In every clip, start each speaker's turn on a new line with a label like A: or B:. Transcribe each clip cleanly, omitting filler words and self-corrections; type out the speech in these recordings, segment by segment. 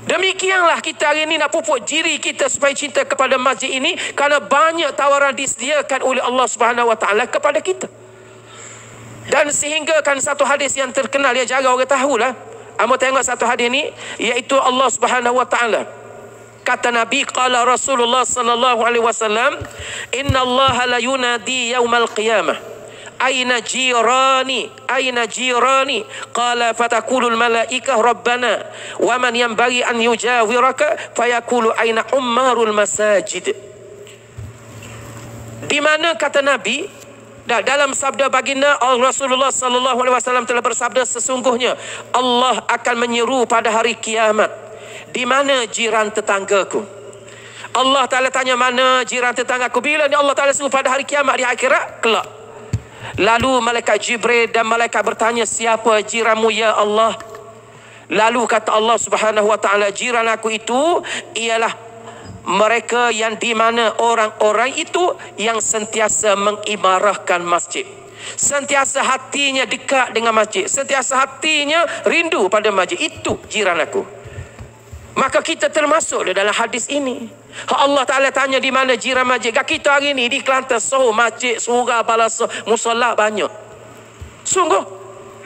A: Demikianlah kita hari ini nak pupuk diri kita supaya cinta kepada masjid ini, kerana banyak tawaran disediakan oleh Allah Subhanahu Wa Taala kepada kita. Dan sehingga kan satu hadis yang terkenal, ya jarang orang tahulah. Amo tengok satu hadis ni, iaitu Allah Subhanahu Wa Taala kata Nabi, qala Rasulullah sallallahu alaihi wasallam, inna Allah la yunadi yaumal qiyamah aina jirani qala fatakulul malaikah rabbana wa man yanbaghi an yujawiraka fayaqulu aina ummarul masajid. Di mana kata Nabi, dalam sabda baginda Rasulullah sallallahu alaihi wasallam telah bersabda, sesungguhnya Allah akan menyeru pada hari kiamat, di mana jiran tetanggaku? Allah Ta'ala tanya, mana jiran tetanggaku? Bila ni Allah Ta'ala seru pada hari kiamat, di akhirat kelak. Lalu malaikat Jibril dan malaikat bertanya, siapa jiranmu ya Allah? Lalu kata Allah Subhanahu Wa Ta'ala, jiran aku itu ialah mereka yang di mana orang-orang itu yang sentiasa mengimarahkan masjid, sentiasa hatinya dekat dengan masjid, sentiasa hatinya rindu pada masjid. Itu jiran aku. Maka kita termasuk dalam hadis ini. Allah Ta'ala tanya di mana jiran masjid. Kita hari ini di Kelantan, masjid, surau, balasah, musola banyak. Sungguh.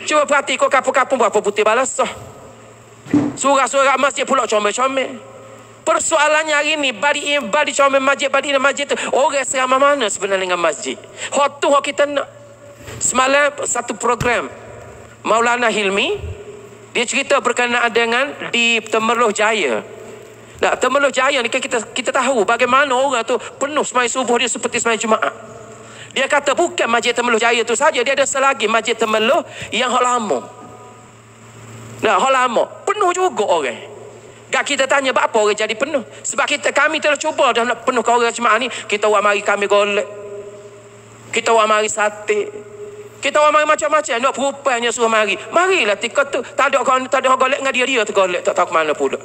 A: Cuba perhati kau kapung-kapung berapa putih balasah. Surau-surau masjid pula comel-comel. Persoalannya hari ini, badi comel masjid, badi masjid tu, orang seramai mana sebenarnya dengan masjid? Hak tu hak kita nak. Semalam satu program Maulana Hilmi, dia cerita berkenaan dengan di Temerloh Jaya. Nah, Temerloh Jaya ni kan kita tahu bagaimana orang tu penuh sembahyang subuh dia seperti sembahyang Jumaat. Dia kata bukan masjid Temerloh Jaya tu saja, dia ada selagi masjid Temerloh yang hak lama. Nah, hak lama penuh juga orang. Gak kita tanya apa orang jadi penuh? Sebab kami telah cuba dah nak penuhkan orang Jumaat ni. Kita buat mari kami golek. Kita buat mari sate. Kita orang mari macam-macam. Nak perupanya suruh mari. Marilah tika tu. Tak ada orang golek dengan dia tergolek. Tak tahu ke mana pula.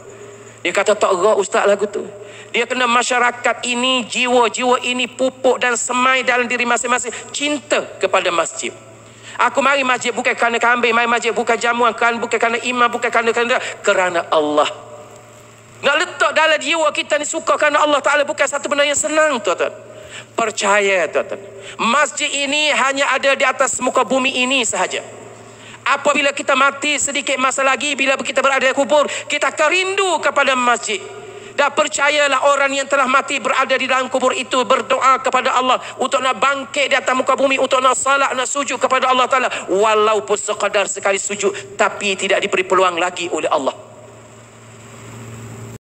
A: Dia kata tak gerak ustaz lagu tu. Dia kena masyarakat ini, jiwa-jiwa ini pupuk dan semai dalam diri masing-masing. Cinta kepada masjid. Aku mari masjid bukan kerana kambing. Mari masjid bukan jamuan. Bukan kerana imam. Bukan kerana Allah. Nak letak dalam jiwa kita ni suka kerana Allah Ta'ala bukan satu benda yang senang, tuan-tuan. Percaya, tuan-tuan, masjid ini hanya ada di atas muka bumi ini sahaja. Apabila kita mati sedikit masa lagi, bila kita berada di kubur, kita akan rindu kepada masjid. Dan percayalah, orang yang telah mati berada di dalam kubur itu berdoa kepada Allah untuk nak bangkit di atas muka bumi, untuk nak salat, nak sujud kepada Allah Ta'ala. Walaupun sekadar sekali sujud, tapi tidak diberi peluang lagi oleh Allah.